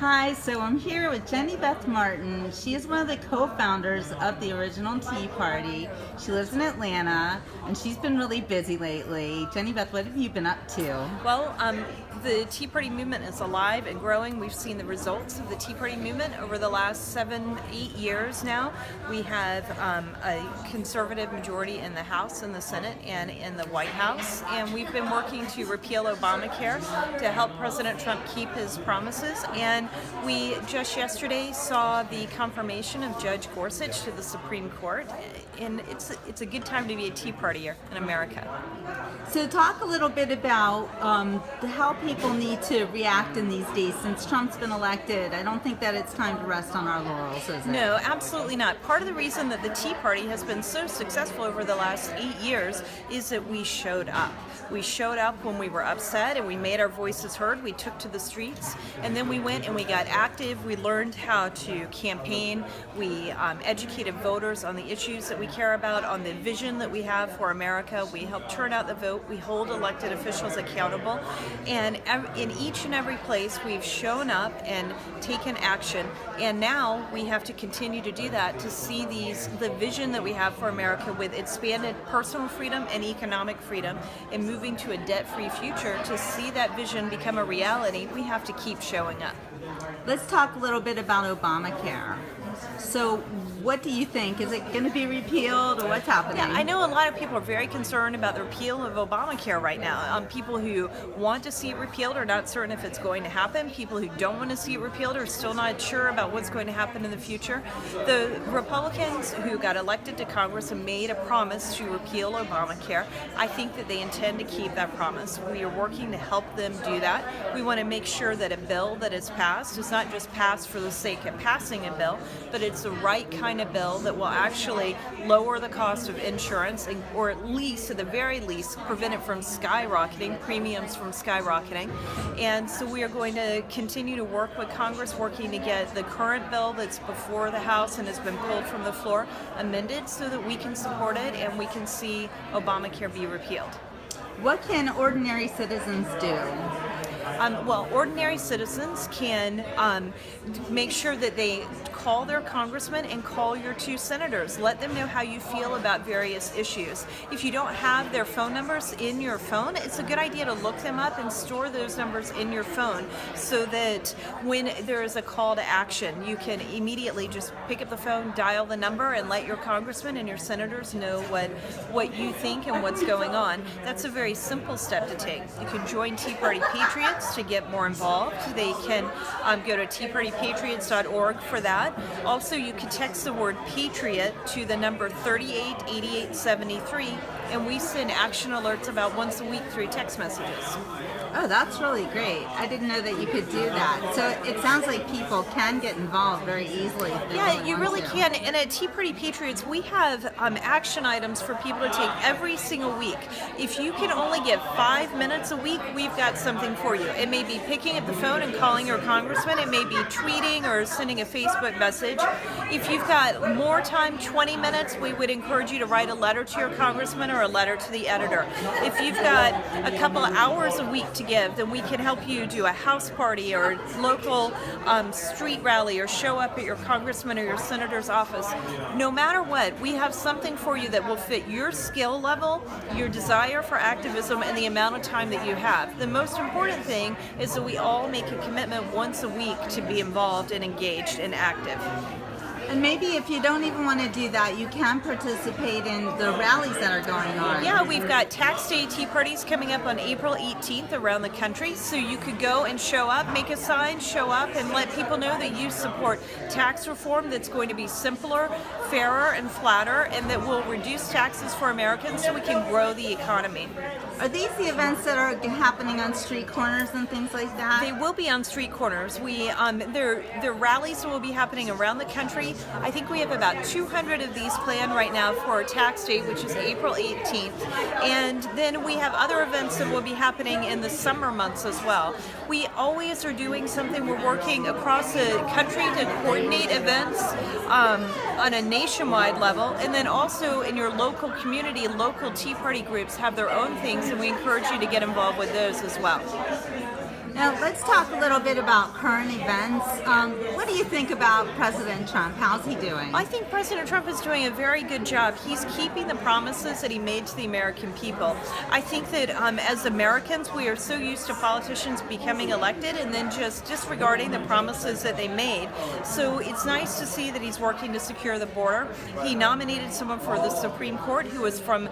Hi, so I'm here with Jenny Beth Martin. She is one of the co-founders of the original Tea Party. She lives in Atlanta, and she's been really busy lately. Jenny Beth, what have you been up to? Well, the Tea Party movement is alive and growing. We've seen the results of the Tea Party movement over the last 7-8 years now. We have a conservative majority in the House, in the Senate, and in the White House. And we've been working to repeal Obamacare to help President Trump keep his promises. And we just yesterday saw the confirmation of Judge Gorsuch to the Supreme Court. And it's a good time to be a Tea Partier in America. So talk a little bit about how people need to react in these days since Trump's been elected. I don't think that it's time to rest on our laurels, is it? No, absolutely not. Part of the reason that the Tea Party has been so successful over the last 8 years is that we showed up. We showed up when we were upset and we made our voices heard. We took to the streets, and then we went and we got active. We learned how to campaign. We educated voters on the issues that we care about, on the vision that we have for America. We help turn out the vote. We hold elected officials accountable. And in each and every place, we've shown up and taken action. And now we have to continue to do that to see the vision that we have for America with expanded personal freedom and economic freedom and moving to a debt-free future. To see that vision become a reality, we have to keep showing up. Let's talk a little bit about Obamacare. So what do you think? Is it going to be repealed, or what's happening? Yeah, I know a lot of people are very concerned about the repeal of Obamacare right now. People who want to see it repealed are not certain if it's going to happen. People who don't want to see it repealed are still not sure about what's going to happen in the future. The Republicans who got elected to Congress and made a promise to repeal Obamacare, I think that they intend to keep that promise. We are working to help them do that. We want to make sure that a bill that is passed is not just passed for the sake of passing a bill, but it's the right kind of bill that will actually lower the cost of insurance, or at least, at the very least, prevent it from skyrocketing, premiums from skyrocketing. And so we are going to continue to work with Congress, working to get the current bill that's before the House and has been pulled from the floor amended so that we can support it and we can see Obamacare be repealed. What can ordinary citizens do? Well, ordinary citizens can make sure that they call their congressman and call your 2 senators. Let them know how you feel about various issues. If you don't have their phone numbers in your phone, it's a good idea to look them up and store those numbers in your phone so that when there is a call to action, you can immediately just pick up the phone, dial the number, and let your congressman and your senators know what you think and what's going on. That's a very simple step to take. You can join Tea Party Patriots to get more involved. They can go to teapartypatriots.org for that. Also, you can text the word Patriot to the number 388873, and we send action alerts about once a week through text messages. Oh, that's really great. I didn't know that you could do that. So it sounds like people can get involved very easily. Yeah, you really can. And at Tea Party Patriots, we have action items for people to take every single week. If you can only get 5 minutes a week, we've got something for you. It may be picking up the phone and calling your congressman. It may be tweeting or sending a Facebook message. If you've got more time, 20 minutes, we would encourage you to write a letter to your congressman or a letter to the editor. If you've got a couple of hours a week to give, then we can help you do a house party or local street rally or show up at your congressman or your senator's office. No matter what, we have something for you that will fit your skill level, your desire for activism, and the amount of time that you have. The most important thing is that we all make a commitment once a week to be involved and engaged and active. And maybe if you don't even want to do that, you can participate in the rallies that are going on. Yeah, we've got tax day tea parties coming up on April 18th around the country. So you could go and show up, make a sign, show up, and let people know that you support tax reform that's going to be simpler, fairer, and flatter, and that will reduce taxes for Americans so we can grow the economy. Are these the events that are happening on street corners and things like that? They will be on street corners. They're rallies that will be happening around the country. I think we have about 200 of these planned right now for tax day, which is April 18th. And then we have other events that will be happening in the summer months as well. We always are doing something. We're working across the country to coordinate events on a nationwide level. And then also in your local community, local Tea Party groups have their own things, and we encourage you to get involved with those as well. Now let's talk a little bit about current events. What do you think about President Trump? How's he doing? I think President Trump is doing a very good job. He's keeping the promises that he made to the American people. I think that as Americans, we are so used to politicians becoming elected and then just disregarding the promises that they made. So it's nice to see that he's working to secure the border. He nominated someone for the Supreme Court who was from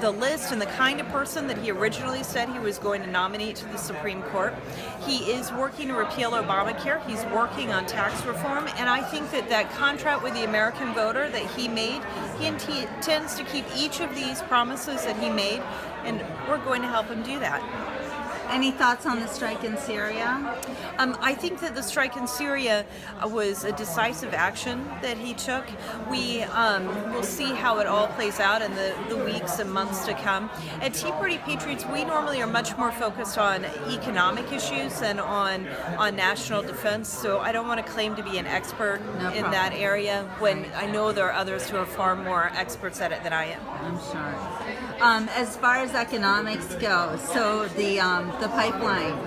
the list and the kind of person that he originally said he was going to nominate to the Supreme Court. He is working to repeal Obamacare. He's working on tax reform, and I think that contract with the American voter that he made, he intends to keep each of these promises that he made, and we're going to help him do that. Any thoughts on the strike in Syria? I think that the strike in Syria was a decisive action that he took. We will see how it all plays out in the weeks and months to come. At Tea Party Patriots, we normally are much more focused on economic issues than on national defense, so I don't want to claim to be an expert in that area when I know there are others who are far more experts at it than I am. I'm sure. As far as economics go, so the pipeline,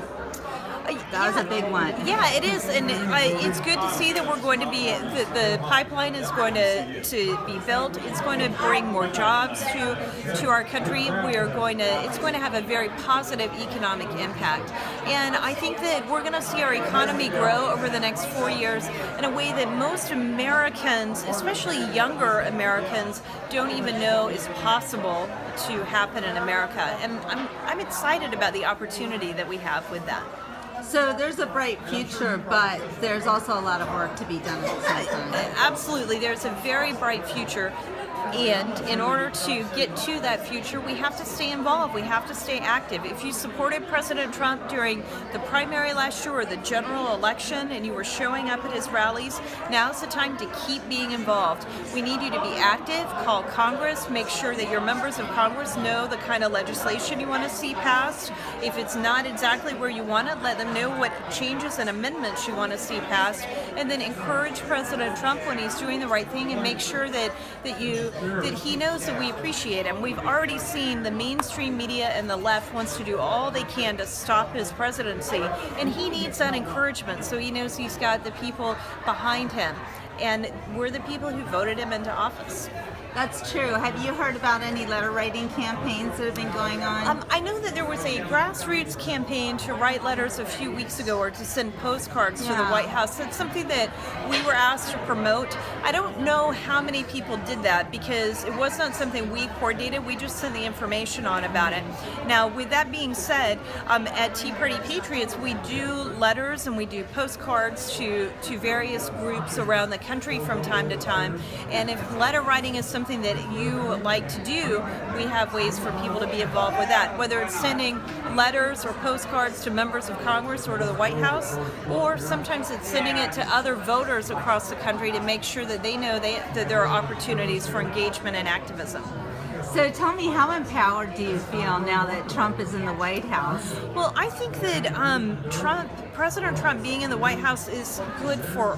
that was a big one. Yeah, it is, and it's good to see that we're going to be, the pipeline is going to be built. It's going to bring more jobs to our country. It's going to have a very positive economic impact. And I think that we're going to see our economy grow over the next 4 years in a way that most Americans, especially younger Americans, don't even know is possible to happen in America. And I'm excited about the opportunity that we have with that. So there's a bright future, but there's also a lot of work to be done at the same time. Absolutely, there's a very bright future. And in order to get to that future, we have to stay involved. We have to stay active. If you supported President Trump during the primary last year or the general election and you were showing up at his rallies, now's the time to keep being involved. We need you to be active, call Congress, make sure that your members of Congress know the kind of legislation you want to see passed. If it's not exactly where you want it, let them know what changes and amendments you want to see passed, and then encourage President Trump when he's doing the right thing and make sure that he knows that we appreciate him. We've already seen the mainstream media and the left wants to do all they can to stop his presidency, and he needs that encouragement so he knows he's got the people behind him. And we're the people who voted him into office. That's true. Have you heard about any letter writing campaigns that have been going on? I know that there was a grassroots campaign to write letters a few weeks ago or to send postcards to the White House. That's something that we were asked to promote. I don't know how many people did that because it was not something we coordinated. We just sent the information on about it. Now, with that being said, at Tea Party Patriots, we do letters and we do postcards to various groups around the country from time to time. And if letter writing is something that you like to do, we have ways for people to be involved with that, whether it's sending letters or postcards to members of Congress or to the White House, or sometimes it's sending it to other voters across the country to make sure that they know that there are opportunities for engagement and activism. So tell me, how empowered do you feel now that Trump is in the White House? Well, I think that President Trump being in the White House is good for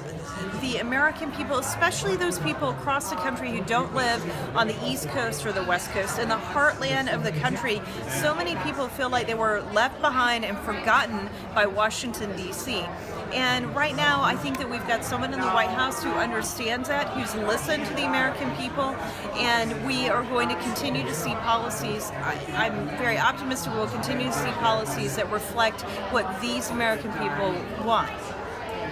the American people, especially those people across the country who don't live on the East Coast or the West Coast. In the heartland of the country, so many people feel like they were left behind and forgotten by Washington, D.C. And right now, I think that we've got someone in the White House who understands that, who's listened to the American people, and we are going to continue to see policies. I'm very optimistic we'll continue to see policies that reflect what these American people want.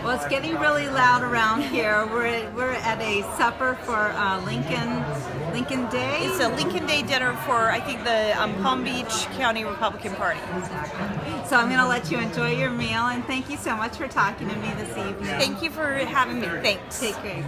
Well, it's getting really loud around here. We're at a supper for Lincoln Day. It's a Lincoln Day dinner for, I think, the Palm Beach County Republican Party. Exactly. So I'm going to let you enjoy your meal, and thank you so much for talking to me this evening. Thank you for having me. Thanks. Take care.